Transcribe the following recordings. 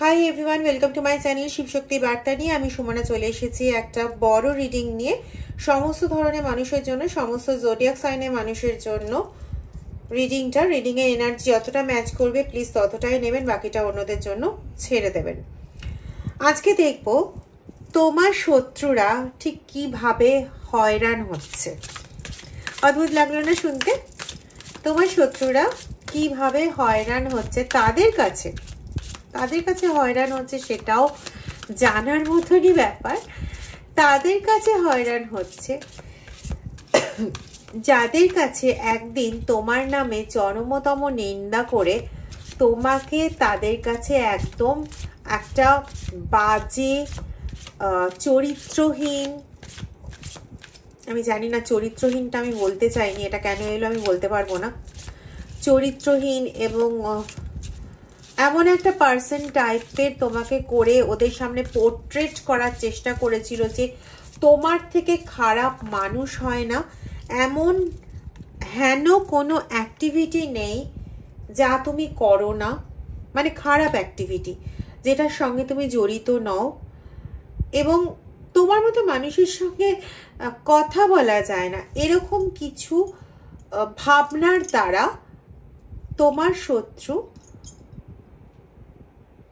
Hi everyone, welcome to my channel Shivshakti বার্তা নিয়ে আমি সুমনা চলে এসেছি একটা বড় রিডিং নিয়ে। সমস্ত ধরনের মানুষের জন্য, সমস্ত জোডিয়াক সাইনের মানুষের জন্য রিডিংয়ের এনার্জি যতটা ম্যাচ করবে প্লিজ ততটাই নেবেন, বাকিটা অন্যদের জন্য ছেড়ে দেবেন। আজকে দেখব তোমার শত্রুরা ঠিক কিভাবে হয়রান হচ্ছে। অদ্ভুত লাগলো না শুনতে? তোমার শত্রুরা কিভাবে হয়রান হচ্ছে, তাদের কাছে হয়রান হচ্ছে সেটাও জানার মতনই ব্যাপার। তাদের কাছে হয়রান হচ্ছে যাদের কাছে একদিন তোমার নামে জনমতম নিন্দা করে তোমাকে তাদের কাছে একদম একটা বাজে চরিত্রহীন, আমি জানি না চরিত্রহীনটা আমি বলতে চাইনি, এটা কেন এলো আমি বলতে পারবো না, চরিত্রহীন এবং এমন একটা পার্সন টাইপের তোমাকে করে ওদের সামনে পোর্ট্রেট করার চেষ্টা করেছিল যে তোমার থেকে খারাপ মানুষ হয় না, এমন হেন কোনো অ্যাক্টিভিটি নেই যা তুমি করো না, মানে খারাপ অ্যাক্টিভিটি যেটার সঙ্গে তুমি জড়িত নও। এবং তোমার মতো মানুষের সঙ্গে কথা বলা যায় না, এরকম কিছু ভাবনার দ্বারা তোমার শত্রু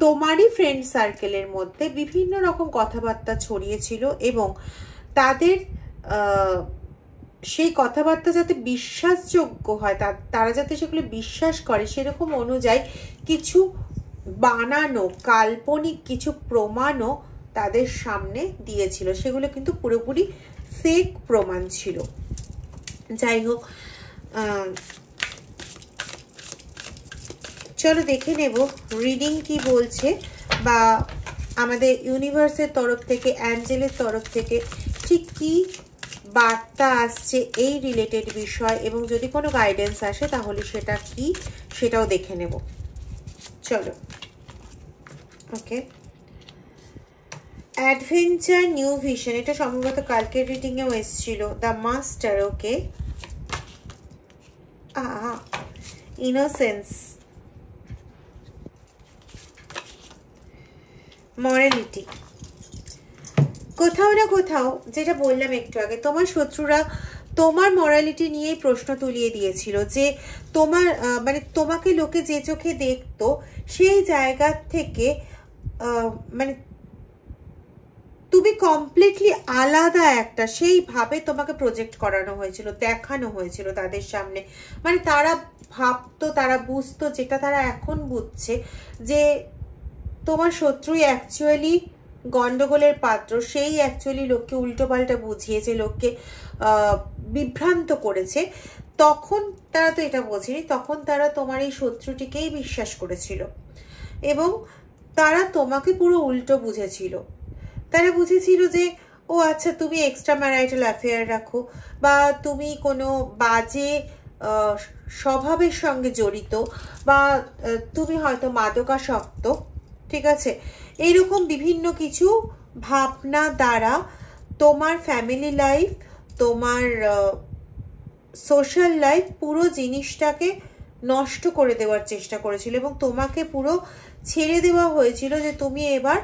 তোমারই ফ্রেন্ড সার্কেলের মধ্যে বিভিন্ন রকম কথাবার্তা ছড়িয়েছিল এবং তাদের সেই কথাবার্তা যাতে বিশ্বাসযোগ্য হয়, তারা যাতে সেগুলো বিশ্বাস করে সেরকম অনুযায়ী কিছু বানানো কাল্পনিক কিছু প্রমাণও তাদের সামনে দিয়েছিল, সেগুলো কিন্তু পুরোপুরি ফেক প্রমাণ ছিল। যাই হোক, চলো দেখে নেব রিডিং কি বলছে, বা আমাদের ইউনিভার্সের তরফ থেকে, অ্যাঞ্জেলের তরফ থেকে ঠিক কি বার্তা আসছে এই রিলেটেড বিষয়, এবং যদি কোনো গাইডেন্স আসে তাহলে সেটা কি সেটাও দেখে নেব। চলো, ওকে। অ্যাডভেঞ্চার, নিউ ভিশন, এটা সম্ভবত কালকের রিডিংয়েও এসেছিল। The master, okay. Innocence, morality. কোথাও না কোথাও যেটা বললাম একটু আগে, তোমার শত্রুরা তোমার মরালিটি নিয়েই প্রশ্ন তুলিয়ে দিয়েছিল যে তোমার মানে তোমাকে লোকে যে চোখে দেখতো সেই জায়গা থেকে মানে তুমি কমপ্লিটলি আলাদা একটা, সেইভাবে তোমাকে প্রজেক্ট করানো হয়েছিল, দেখানো হয়েছিল তাদের সামনে। মানে তারা ভাবতো, তারা বুঝতো, যেটা তারা এখন বুঝছে যে তোমার শত্রুই অ্যাকচুয়ালি গন্ডগোলের পাত্র, সেই অ্যাকচুয়ালি লোককে উল্টোপাল্টা বুঝিয়েছে, লোককে বিভ্রান্ত করেছে। তখন তারা তো এটা বোঝেনি, তখন তারা তোমার এই শত্রুটিকেই বিশ্বাস করেছিল এবং তারা তোমাকে পুরো উল্টো বুঝেছিল। তারা বুঝেছিল যে ও আচ্ছা, তুমি এক্সট্রা ম্যারিটাল অ্যাফেয়ার রাখো, বা তুমি কোনো বাজে স্বভাবের সঙ্গে জড়িত, বা তুমি হয়তো মাদকাসক্ত, ঠিক আছে, এইরকম বিভিন্ন কিছু ভাবনা দ্বারা তোমার ফ্যামিলি লাইফ, তোমার সোশ্যাল লাইফ, পুরো জিনিসটাকে নষ্ট করে দেওয়ার চেষ্টা করেছিল এবং তোমাকে পুরো ছেড়ে দেওয়া হয়েছিল যে তুমি এবার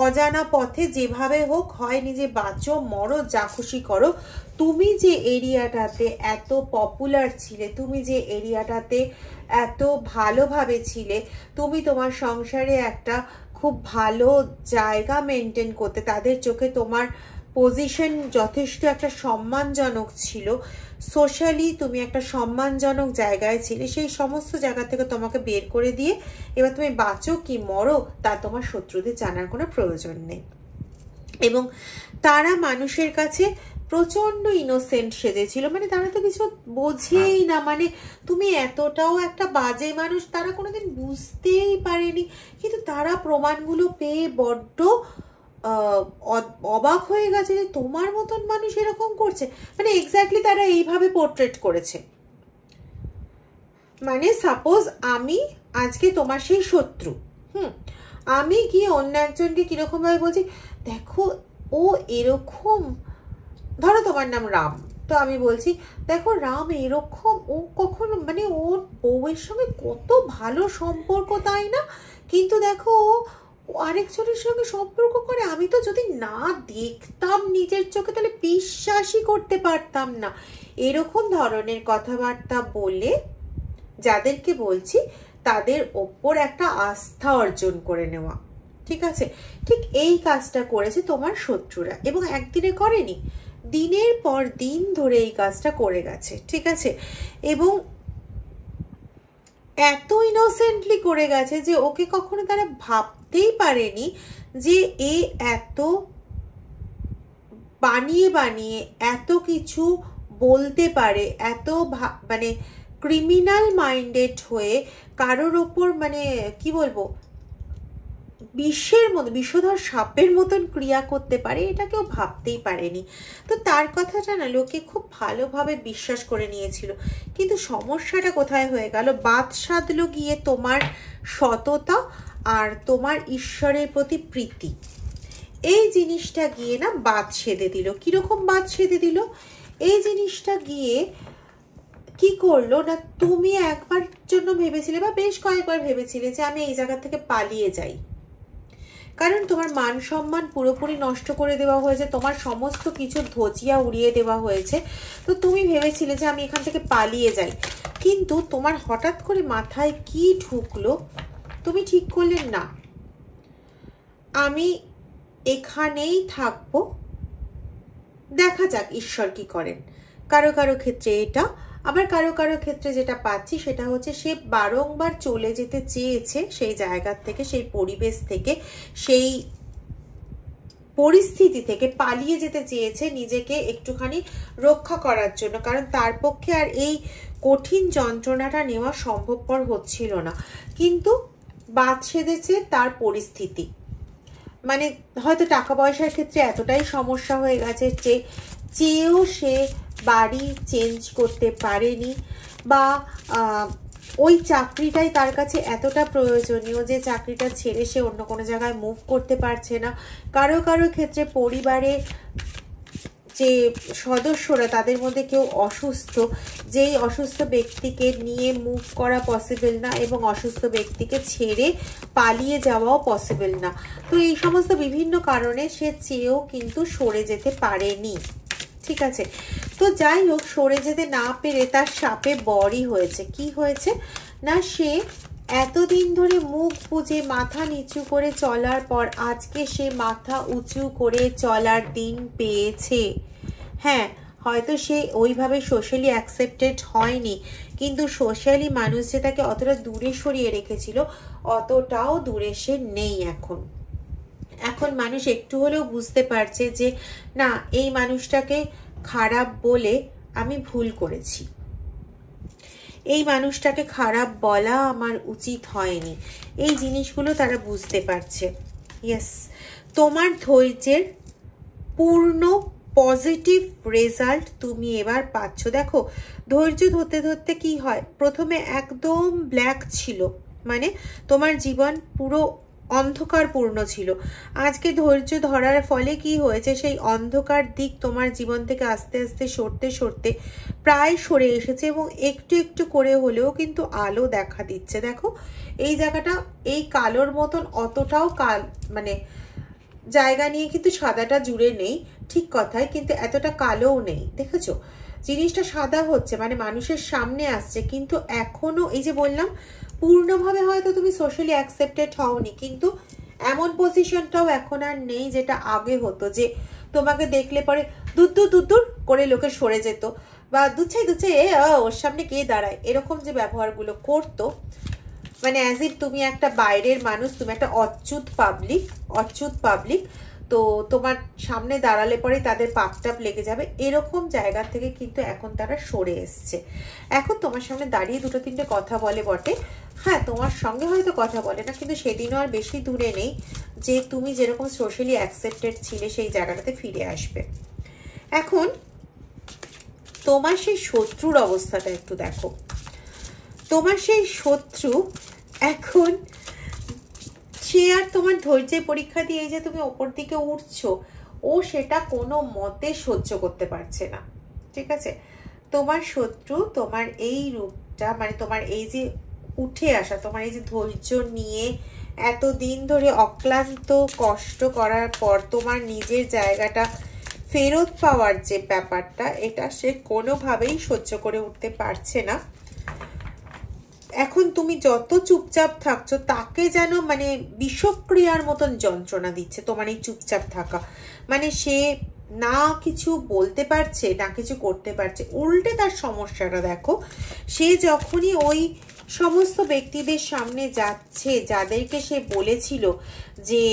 অজানা পথে যেভাবে হোক, হয় নিজে বাঁচো, মরো, যা খুশি করো। তুমি যে এরিয়াটাতে এত পপুলার ছিলে, তুমি যে এরিয়াটাতে এত ভালোভাবে ছিলে, তুমি তোমার সংসারে একটা খুব ভালো জায়গা মেনটেন করতে, তাদের চোখে তোমার পজিশন যথেষ্ট একটা সম্মানজনক ছিল, সোশ্যালি তুমি একটা সম্মানজনক জায়গায় ছিলে, সেই সমস্ত জায়গা থেকে তোমাকে বের করে দিয়ে এবার তুমি বাঁচো কি মরো তা তোমার শত্রুদের জানার কোনো প্রয়োজন নেই। এবং তারা মানুষের কাছে প্রচন্ড ইনোসেন্ট সেজেছিল, মানে তারা তো কিছু বোঝেই না, মানে তুমি এতটাও একটা বাজে মানুষ তারা কোনোদিন বুঝতেই পারেনি। কিন্তু তারা প্রমাণগুলো পেয়ে বড্ড অবাক হয়ে গেছে যে তোমার মতন মানুষ এরকম করছে, মানে এক্স্যাক্টলি তারা এইভাবে পোর্ট্রেট করেছে। মানে সাপোজ আমি আজকে তোমার সেই শত্রু, আমি গিয়ে অন্য একজনকে কিরকম ভাবে বলছি, দেখো ও এরকম, ধরো তোমার নাম রাম, তো আমি বলছি দেখো রাম এরকম, ও কখনো মানে ওর বউয়ের সঙ্গে কত ভালো সম্পর্ক তাই না, কিন্তু দেখো আরেকজনের সঙ্গে সম্পর্ক করে, আমি তো যদি না দেখতাম নিজের চোখে তাহলে বিশ্বাসই করতে পারতাম না। এরকম ধরনের কথাবার্তা বলে যাদেরকে বলছি তাদের ওপর একটা আস্থা অর্জন করে নেওয়া, ঠিক আছে? ঠিক এই কাজটা করেছে তোমার শত্রুরা, এবং একদিনে করেনি, দিনের পর দিন ধরে এই কাজটা করে গেছে, ঠিক আছে? এবং এত ইনোসেন্টলি করে গেছে যে ওকে কখনো তারা ভাবতেই পারেনি যে এ এত বানিয়ে বানিয়ে এত কিছু বলতে পারে, এত মানে ক্রিমিনাল মাইন্ডেড হয়ে কারোর ওপর, মানে কি বলবো, বিষধর সাপের মতন ক্রিয়া করতে পারে, এটা কেউ ভাবতেই পারেনি। তো তার কথাটা না লোকে খুব ভালোভাবে বিশ্বাস করে নিয়েছিল। কিন্তু সমস্যাটা কোথায় হয়ে গেল? বাদ সাধলো গিয়ে তোমার সততা আর তোমার ঈশ্বরের প্রতি প্রীতি, এই জিনিসটা গিয়ে না বাদ সেধে দিল। কিরকম বাদ সেধে দিল? এই জিনিসটা গিয়ে কি করলো না, তুমি একবার জন্য ভেবেছিলে বা বেশ কয়েকবার ভেবেছিলে যে আমি এই জায়গা থেকে পালিয়ে যাই, কারণ তোমার মান সম্মান পুরোপুরি নষ্ট করে দেওয়া হয়েছে, তোমার সমস্ত কিছু ধজিয়া উড়িয়ে দেওয়া হয়েছে। তো তুমি ভেবেছিলে যে আমি এখান থেকে পালিয়ে যাই, কিন্তু তোমার হঠাৎ করে মাথায় কি ঢুকলো, তুমি ঠিক করলে না আমি এখানেই থাকবো, দেখা যাক ঈশ্বর কি করেন। কারো কারো ক্ষেত্রে এটা, আবার কারো কারো ক্ষেত্রে যেটা পাচ্ছি সেটা হচ্ছে সে বারংবার চলে যেতে চেয়েছে সেই জায়গা থেকে, সেই পরিবেশ থেকে, সেই পরিস্থিতি থেকে পালিয়ে যেতে চেয়েছে নিজেকে একটুখানি রক্ষা করার জন্য, কারণ তার পক্ষে আর এই কঠিন যন্ত্রণাটা নেওয়া সম্ভবপর হচ্ছিল না। কিন্তু বাদ সেধেছে তার পরিস্থিতি, মানে হয়তো টাকা পয়সার ক্ষেত্রে এতটাই সমস্যা হয়ে গেছে যে চেয়েও সে বাড়ি চেঞ্জ করতে পারেনি, বা ওই চাকরিটাই তার কাছে এতটা প্রয়োজনীয় যে চাকরিটা ছেড়ে সে অন্য কোনো জায়গায় মুভ করতে পারছে না। কারো কারো ক্ষেত্রে পরিবারে যে সদস্যরা তাদের মধ্যে কেউ অসুস্থ, যেই অসুস্থ ব্যক্তিকে নিয়ে মুভ করা পসিবল না এবং অসুস্থ ব্যক্তিকে ছেড়ে পালিয়ে যাওয়াও পসিবল না। তো এই সমস্ত বিভিন্ন কারণে সে চেয়েও কিন্তু সরে যেতে পারেনি, ঠিক আছে? তো যাই হোক, সরে যেতে না পেরে তার সাপে বরই হয়েছে। কি হয়েছে না, সে এতদিন ধরে মুখ বুজে মাথা নিচু করে চলার পর আজকে সে মাথা উঁচু করে চলার দিন পেয়েছে। হ্যাঁ, হয়তো সে ওইভাবে সোশ্যালি অ্যাকসেপ্টেড হয়নি, কিন্তু সোশ্যালি মানুষ যে তাকে অতটা দূরে সরিয়ে রেখেছিল অতটাও দূরে সে নেই এখন। এখন মানুষ একটু হলেও বুঝতে পারছে যে না, এই মানুষটাকে খারাপ বলে আমি ভুল করেছি, এই মানুষটাকে খারাপ বলা আমার উচিত হয়নি, এই জিনিসগুলো তারা বুঝতে পারছে। ইয়েস, তোমার ধৈর্যের পূর্ণ পজিটিভ রেজাল্ট তুমি এবার পাচ্ছ। দেখো, ধৈর্য ধরতে ধরতে কি হয়, প্রথমে একদম ব্ল্যাক ছিল, মানে তোমার জীবন পুরো অন্ধকারপূর্ণ ছিল। আজকে ধৈর্য ধরার ফলে কি হয়েছে, সেই অন্ধকার দিক তোমার জীবন থেকে আস্তে আস্তে সরতে সরতে প্রায় সরে এসেছে এবং একটু একটু করে হলেও কিন্তু আলো দেখা দিচ্ছে। দেখো, এই জায়গাটা এই কালোর মতন অতটাও মানে জায়গা নিয়ে কিন্তু সাদাটা জুড়ে নেই, ঠিক কথাই, কিন্তু এতটা কালোও নেই। দেখেছো, জিনিসটা সাদা হচ্ছে, মানে মানুষের সামনে আসছে, কিন্তু এখনো এই যে বললাম পূর্ণভাবে হয়তো তুমি সোশ্যালি অ্যাকসেপ্টেড হওনি, কিন্তু এমন পজিশনটাও এখন আর নেই যেটা আগে হতো, যে তোমাকে দেখলে পরে দূর দূর দূর দূর করে লোকে সরে যেত, বা দুচ্ছাই দুচ্ছাই ওর সামনে কে দাঁড়ায়, এরকম যে ব্যবহারগুলো করতো, মানে অ্যাজ ইফ তুমি একটা বাইরের মানুষ, তুমি একটা অচ্যুত পাবলিক, তো তোমার সামনে দাঁড়ালে পরে তাদের পাপটাপ লেগে যাবে, এরকম জায়গা থেকে কিন্তু এখন তারা সরে এসছে। এখন তোমার সামনে দাঁড়িয়ে দুটো তিনটে কথা বলে বটে, হ্যাঁ তোমার সঙ্গে হয়তো কথা বলে না, কিন্তু সেদিনও আর বেশি দূরে নেই যে তুমি যেরকম সোশ্যালি অ্যাকসেপ্টেড ছিলে সেই জায়গাটাতে ফিরে আসবে। এখন তোমার সেই শত্রুর অবস্থাটা একটু দেখো। তোমার সেই শত্রু এখন সে আর তোমার ধৈর্যের পরীক্ষা দিয়ে যে তুমি ওপর দিকে উঠছো, ও সেটা কোনো মতে সহ্য করতে পারছে না, ঠিক আছে? তোমার শত্রু তোমার এই রূপটা, মানে তোমার এই যে উঠে আসা, তোমার এই যে ধৈর্য নিয়ে এতদিন ধরে অক্লান্ত কষ্ট করার পর তোমার নিজের জায়গাটা ফেরত পাওয়ার যে ব্যাপারটা, এটা সে কোনোভাবেই সহ্য করে উঠতে পারছে না। এখন তুমি যত চুপচাপ থাকছো তাকে যেন মানে বিষক্রিয়ার মতন যন্ত্রণা দিচ্ছে তোমার এই চুপচাপ থাকা। মানে সে না কিছু বলতে পারছে না কিছু করতে পারছে, উল্টে তার সমস্যাটা দেখো। সে যখনই ওই সমস্ত ব্যক্তিদের সামনে যাচ্ছে যাদেরকে সে বলেছিল যে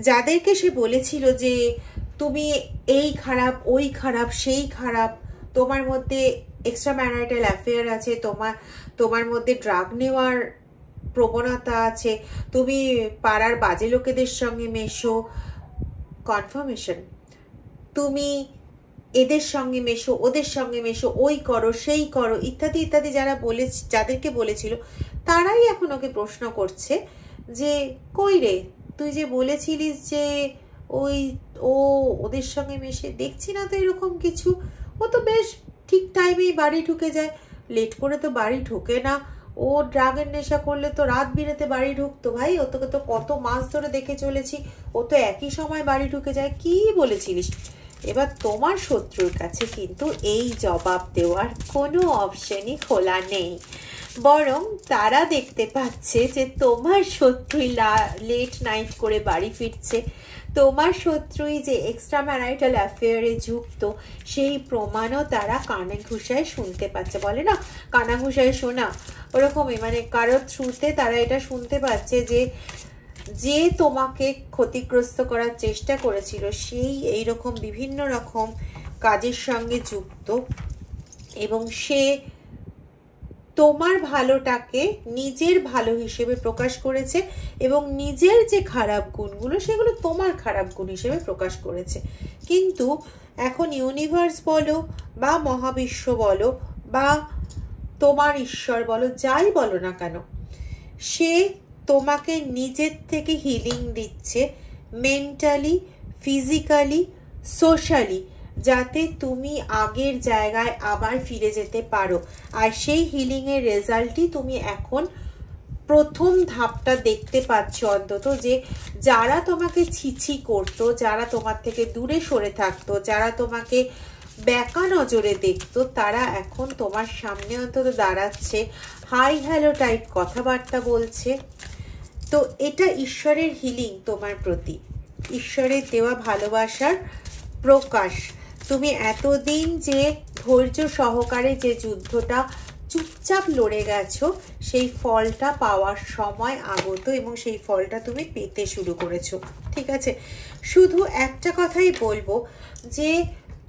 যাদেরকে সে বলেছিল যে তুমি এই খারাপ ওই খারাপ সেই খারাপ, তোমার মধ্যে এক্সট্রা ম্যারিটাল অ্যাফেয়ার আছে, তোমার মধ্যে ড্রাগ নেওয়ার প্রবণতা আছে, তুমি পাড়ার বাজে লোকেদের সঙ্গে মেশো, কনফার্মেশন, তুমি এদের সঙ্গে মেশো ওদের সঙ্গে মেশো, ওই করো সেই করো ইত্যাদি ইত্যাদি যাদেরকে বলেছিল তারাই এখন ওকে প্রশ্ন করছে যে কই রে, তুই যে বলেছিলিস যে ওদের সঙ্গে মেশে, দেখছি না তো এরকম কিছু, ও তো বেশ ঠিক টাইমেই বাড়ি ঢুকে যায়, লেট করে তো বাড়ি ঢোকে না, ও ড্রাগের নেশা করলে তো রাত বিরেতে বাড়ি ঢুকতো। ভাই ও তোকে তো কত মাস ধরে দেখে চলেছি, ও তো একই সময় বাড়ি ঢুকে যায়, কি বলেছিলিস? এবার তোমার শত্রুর কাছে কিন্তু এই জবাব দেওয়ার কোনো অপশনই খোলা নেই, বরং তারা দেখতে পাচ্ছে যে তোমার শত্রুই লেট নাইট করে বাড়ি ফিরছে, তোমার শত্রুই যে এক্সট্রা ম্যারিটাল অ্যাফেয়ারে যুক্ত সেই প্রমাণও তারা কানে ঘুষায় শুনতে পাচ্ছে। বলে না কানা ঘুষায় শোনা, ওরকমই মানে কারোর থ্রুতে তারা এটা শুনতে পাচ্ছে যে তোমাকে ক্ষতিগ্রস্ত করার চেষ্টা করেছিল সেই এইরকম বিভিন্ন রকম কাজের সঙ্গে যুক্ত, এবং সে তোমার ভালোটাকে নিজের ভালো হিসেবে প্রকাশ করেছে এবং নিজের যে খারাপ গুণগুলো সেগুলো তোমার খারাপ গুণ হিসেবে প্রকাশ করেছে। কিন্তু এখন ইউনিভার্স বলো বা মহাবিশ্ব বলো বা তোমার ঈশ্বর বলো, যাই বলো না কেন, সে তোমাকে নিজের থেকে হিলিং দিচ্ছে মেন্টালি, ফিজিক্যালি, সোশ্যালি, যাতে তুমি আগের জায়গায় আবার ফিরে যেতে পারো। আর সেই হিলিংয়ের রেজাল্টই তুমি এখন প্রথম ধাপটা দেখতে পাচ্ছ অন্তত, যে যারা তোমাকে ছিছি করতো, যারা তোমার থেকে দূরে সরে থাকতো, যারা তোমাকে ব্যাকা নজরে দেখতো, তারা এখন তোমার সামনে অন্তত দাঁড়াচ্ছে, হাই হ্যালো টাইপ কথাবার্তা বলছে। তো এটা ঈশ্বরের হিলিং তোমার প্রতি, ঈশ্বরের দেওয়া ভালোবাসার প্রকাশ। তুমি এতদিন যে ধৈর্য সহকারে যে যুদ্ধটা চুপচাপ লড়ে গেছো, সেই ফলটা পাওয়ার সময় আগত এবং সেই ফলটা তুমি পেতে শুরু করেছো। ঠিক আছে, শুধু একটা কথাই বলবো যে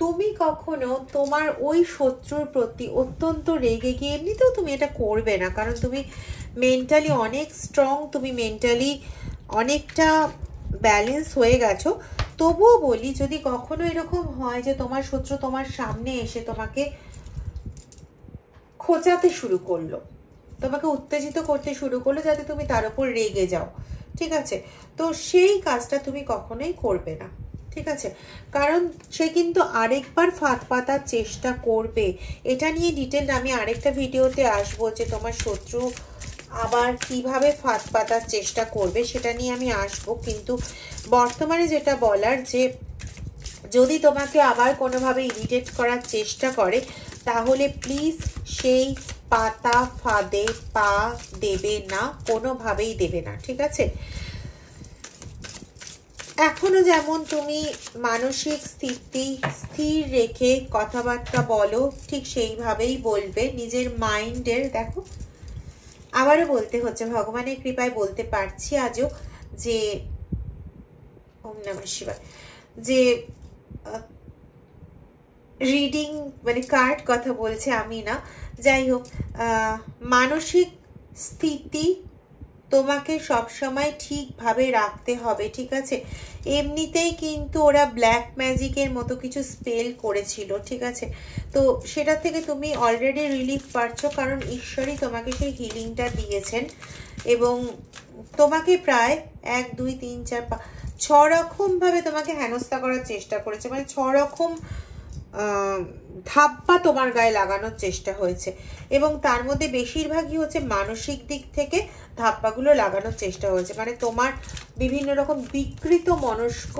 তুমি কখনো তোমার ওই শত্রুর প্রতি অত্যন্ত রেগে গিয়ে, এমনিতেও তুমি এটা করবে না কারণ তুমি মেন্টালি অনেক স্ট্রং, তুমি মেন্টালি অনেকটা ব্যালেন্স হয়ে গেছো। তবুও বলি, যদি কখনো এরকম হয় যে তোমার শত্রু তোমার সামনে এসে তোমাকে খোঁচাতে শুরু করলো, তোমাকে উত্তেজিত করতে শুরু করলো যাতে তুমি তার উপর রেগে যাও, ঠিক আছে, তো সেই কাজটা তুমি কখনোই করবে না। ঠিক আছে, কারণ সে কিন্তু আরেকবার ফাঁদ পাতার চেষ্টা করবে। এটা নিয়ে ডিটেল আমি আরেকটা ভিডিওতে আসবো যে তোমার শত্রু আবার কিভাবে ফাঁদ পাতার চেষ্টা করবে সেটা নিয়ে আমি আসবো। কিন্তু বর্তমানে যেটা বলার, যে যদি তোমাকে আবার কোনোভাবে ইরিটেট করার চেষ্টা করে তাহলে প্লিজ সেই পাতা ফাঁদে পা দেবে না, কোনোভাবেই দেবে না। ঠিক আছে, এখনো যেমন তুমি মানসিক স্থিতি স্থির রেখে কথাবার্তা বলো, ঠিক সেইভাবেই বলবে। নিজের মাইন্ডের, দেখো আবারও বলতে হচ্ছে, ভগবানের কৃপায় বলতে পারছি আজও, যে ওম নমঃ শিবায়, যে রিডিং মানে কার্ড কথা বলছে, আমি না, যাই হোক, মানসিক স্থিতি তোমাকে সবসময় ঠিকভাবে রাখতে হবে। ঠিক আছে, এমনিতেই কিন্তু ওরা ব্ল্যাক ম্যাজিকের মতো কিছু স্পেল করেছিল, ঠিক আছে, তো সেটা থেকে তুমি অলরেডি রিলিফ পাচ্ছ, কারণ ঈশ্বরই তোমাকে সেই হিলিংটা দিয়েছেন এবং তোমাকে প্রায় 1 2 3 4 5 6 রকমভাবে তোমাকে হেনস্থা করার চেষ্টা করেছে, মানে 6 রকম ধাপ্পা তোমার গায়ে লাগানোর চেষ্টা হয়েছে, এবং তার মধ্যে বেশিরভাগই হচ্ছে মানসিক দিক থেকে ধাপ্পাগুলো লাগানোর চেষ্টা হয়েছে। মানে তোমার বিভিন্ন রকম বিকৃত মনস্ক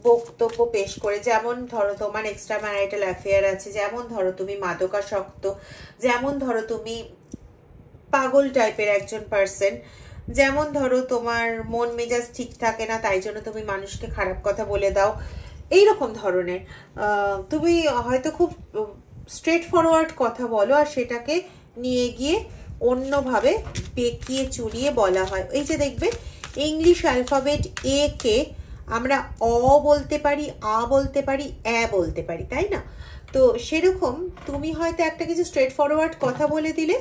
বক্তব্য পেশ করে, যেমন ধরো তোমার এক্সট্রা ম্যারিটাল অ্যাফেয়ার আছে, যেমন ধরো তুমি মাদকাসক্ত, যেমন ধরো তুমি পাগল টাইপের একজন পার্সন, যেমন ধরো তোমার মন মেজাজ ঠিক থাকে না, তাই জন্য তুমি মানুষকে খারাপ কথা বলে দাও, এইরকম ধরনের। তুমি হয়তো খুব স্ট্রেট ফরওয়ার্ড কথা বলো, আর সেটাকে নিয়ে গিয়ে অন্যভাবে বেঁকিয়ে চুরিয়ে বলা হয়। এই যে দেখবে ইংলিশ অ্যালফাবেট এ কে আমরা অ বলতে পারি, আ বলতে পারি, এ বলতে পারি, তাই না? তো সেরকম তুমি হয়তো একটা কিছু স্ট্রেট ফরওয়ার্ড কথা বলে দিলে,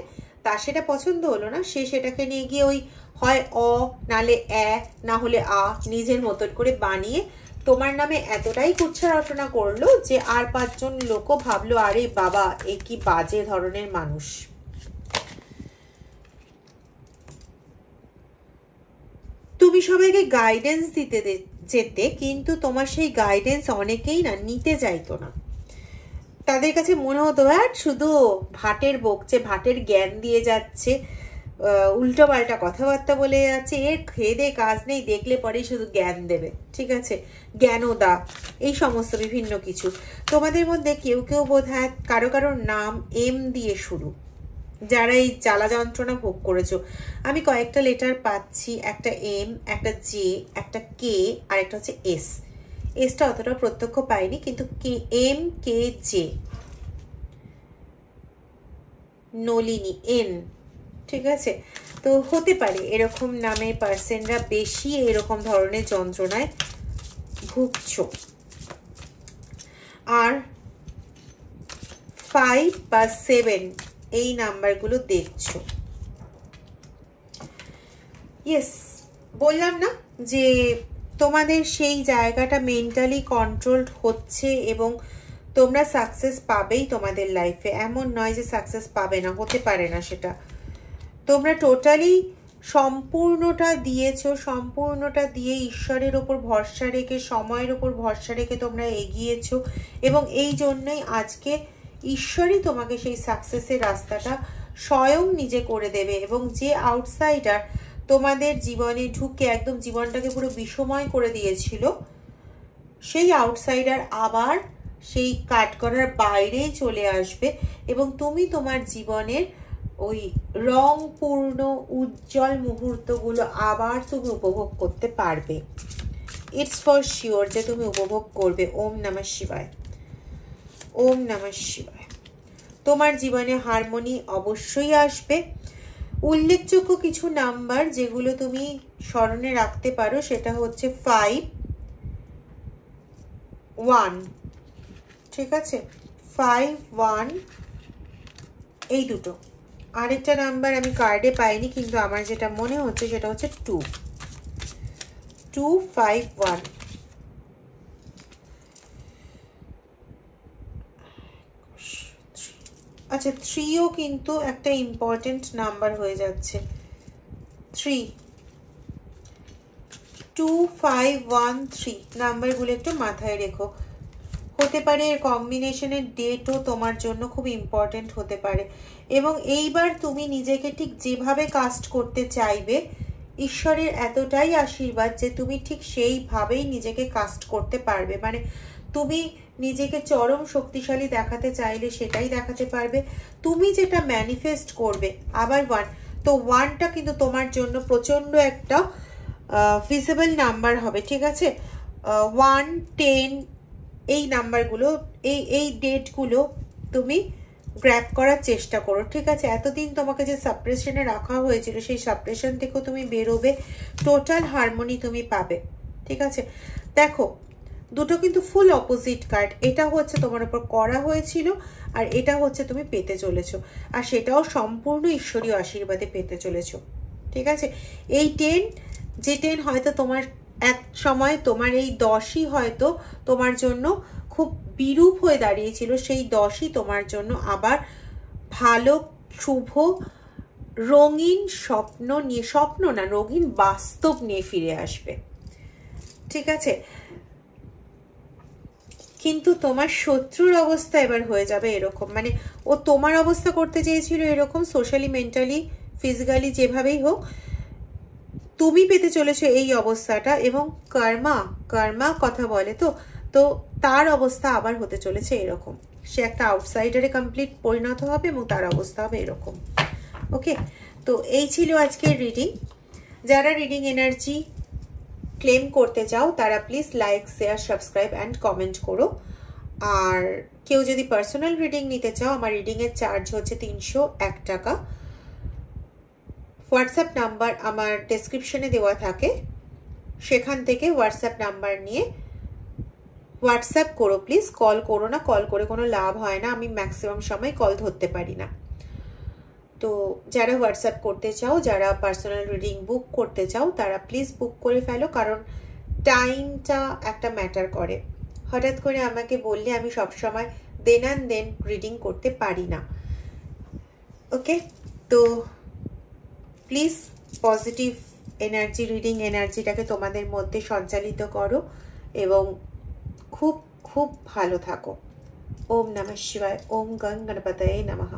তার সেটা পছন্দ হলো না, সে সেটাকে নিয়ে গিয়ে ওই হয় অ, নালে এ, না হলে আ নিজের মতন করে বানিয়ে তোমার নামে এতটাই কুচ্ছা রচনা করলো যে আর 5 জন লোকও ভাবলো আরে বাবা এ কি বাজে ধরনের মানুষ। তুমি সবাইকে গাইডেন্স দিতে যেতে, কিন্তু তোমার সেই গাইডেন্স অনেকেই না নিতে চাইতো না। তাদের কাছে মনে হতো হ্যাঁ শুধু ভাটের বকছে, ভাটের জ্ঞান দিয়ে যাচ্ছে, উল্টো পাল্টা কথাবার্তা বলে যাচ্ছে, এর খেয়ে দে কাজ নেই, দেখলে পরেই শুধু জ্ঞান দেবে, ঠিক আছে, জ্ঞানদা, এই সমস্ত বিভিন্ন কিছু। তোমাদের মধ্যে কেউ কেউ বোধহয় কারো কারোর নাম এম দিয়ে শুরু, যারা এই জ্বালা যন্ত্রণা ভোগ করেছো। আমি কয়েকটা লেটার পাচ্ছি, একটা এম, একটা জে, একটা কে, আর একটা হচ্ছে এস। এসটা অতটা প্রত্যক্ষ পাইনি, কিন্তু কে, এম, কে, জে, নলিনী, এন, ঠিক আছে। তো হতে পারে এরকম নামে পার্সনরা বেশি এরকম ধরনের যন্ত্রণায় ভুগছো। আর 5 বা 7 এই নাম্বারগুলো দেখছো। ইয়েস, বললাম না যে তোমাদের সেই জায়গাটা মেন্টালি কন্ট্রোলড হচ্ছে এবং তোমরা সাকসেস পাবেই তোমাদের লাইফে। এমন নয় যে সাকসেস পাবে না, হতে পারে না সেটা। তোমরা টোটালি সম্পূর্ণটা দিয়েছো, সম্পূর্ণটা দিয়ে ঈশ্বরের ওপর ভরসা রেখে, সময়ের ওপর ভরসা রেখে তোমরা এগিয়েছো, এবং এই জন্যই আজকে ঈশ্বরই তোমাকে সেই সাকসেসের রাস্তাটা স্বয়ং নিজে করে দেবে। এবং যে আউটসাইডার তোমাদের জীবনে ঢুকে একদম জীবনটাকে পুরো বিষময় করে দিয়েছিল, সেই আউটসাইডার আবার সেই কাঠগড়ার বাইরেই চলে আসবে, এবং তুমি তোমার জীবনের ওই রংপূর্ণ উজ্জ্বল মুহূর্তগুলো আবার তুমি উপভোগ করতে পারবে। ইটস ফর শিওর যে তুমি উপভোগ করবে। ওম নমঃ শিবায়, ওম নমঃ শিবায়। তোমার জীবনে হারমোনি অবশ্যই আসবে। উল্লেখযোগ্য কিছু নাম্বার যেগুলো তুমি স্মরণে রাখতে পারো সেটা হচ্ছে 5, 1, ঠিক আছে, 5, 1 এই দুটো। আরেকটা নাম্বার আমি কার্ডে পাইনি, কিন্তু আমার যেটা মনে হচ্ছে সেটা হচ্ছে 2, 2, 5, 1। আচ্ছা, 3ও কিন্তু একটা ইম্পর্টেন্ট নাম্বার হয়ে যাচ্ছে। 3, 2, 5, 1, 3 নাম্বারগুলো একটু মাথায় রেখো। হতে পারে এর কম্বিনেশনের ডেটও তোমার জন্য খুব ইম্পর্টেন্ট হতে পারে। এবং এইবার তুমি নিজেকে ঠিক যেভাবে কাস্ট করতে চাইবে, ঈশ্বরের এতটাই আশীর্বাদ যে তুমি ঠিক সেইভাবেই নিজেকে কাস্ট করতে পারবে। মানে তুমি নিজেকে চরম শক্তিশালী দেখাতে চাইলে সেটাই দেখাতে পারবে। তুমি যেটা ম্যানিফেস্ট করবে, আবার 1, তো 1টা কিন্তু তোমার জন্য প্রচণ্ড একটা ভিজিবল নাম্বার হবে, ঠিক আছে। 1, 10 এই নাম্বারগুলো, এই ডেটগুলো তুমি গ্র্যাব করার চেষ্টা করো, ঠিক আছে। এতদিন তোমাকে যে সাপ্রেশনে রাখা হয়েছিল সেই সাপ্রেশন থেকেও তুমি বেরোবে, টোটাল হারমোনি তুমি পাবে, ঠিক আছে। দেখো দুটো কিন্তু ফুল অপোজিট কার্ড। এটা হচ্ছে তোমার উপর করা হয়েছিল, আর এটা হচ্ছে তুমি পেতে চলেছো, আর সেটাও সম্পূর্ণ ঈশ্বরীয় আশীর্বাদে পেতে চলেছো, ঠিক আছে। এই 10, যে 10 হয়তো তোমার এক সময় তোমার এই 10ই হয়তো তোমার জন্য খুব বিরূপ হয়ে দাঁড়িয়েছিল, সেই 10ই তোমার জন্য আবার ভালো শুভ রঙিন স্বপ্ন নিয়ে, স্বপ্ন না রঙিন বাস্তব নিয়ে ফিরে আসবে, ঠিক আছে। কিন্তু তোমার শত্রুর অবস্থা এবার হয়ে যাবে এরকম, মানে ও তোমার অবস্থা করতে চেয়েছিল এরকম, সোশ্যালি, মেন্টালি, ফিজিক্যালি, যেভাবেই হোক তুমি পেতে চলেছো এই অবস্থাটা। এবং কর্মা কথা বলে, তো তো তার অবস্থা আবার হতে চলেছে এরকম। সে একটা আউটসাইডারে কমপ্লিট পরিণত হবে এবং তার অবস্থা হবে এরকম। ওকে, তো এই ছিল আজকের রিডিং। যারা রিডিং এনার্জি ক্লেম করতে চাও তারা please like, share, subscribe and comment করো। আর কেউ যদি পার্সোনাল রিডিং নিতে চাও, আমার রিডিংয়ের চার্জ হচ্ছে 301 টাকা। হোয়াটসঅ্যাপ নাম্বার আমার ডেসক্রিপশনে দেওয়া থাকে, সেখান থেকে হোয়াটসঅ্যাপ নাম্বার নিয়ে হোয়াটসঅ্যাপ করো প্লিজ, কল করো না, কল করে কোনো লাভ হয় না, আমি ম্যাক্সিমাম সময় কল ধরতে পারি না। তো যারা হোয়াটসঅ্যাপ করতে চাও, যারা পার্সোনাল রিডিং বুক করতে চাও তারা প্লিজ বুক করে ফেলো, কারণ টাইমটা একটা ম্যাটার করে। হঠাৎ করে আমাকে বললে আমি সবসময় দেন রিডিং করতে পারি না। ওকে, তো প্লিজ পজিটিভ এনার্জি, রিডিং এনার্জিটাকে তোমাদের মধ্যে সঞ্চালিত করো এবং খুব খুব ভালো থাকো। ওম নমঃ শিবায়। ওম গং গণপতয়ে নমঃ।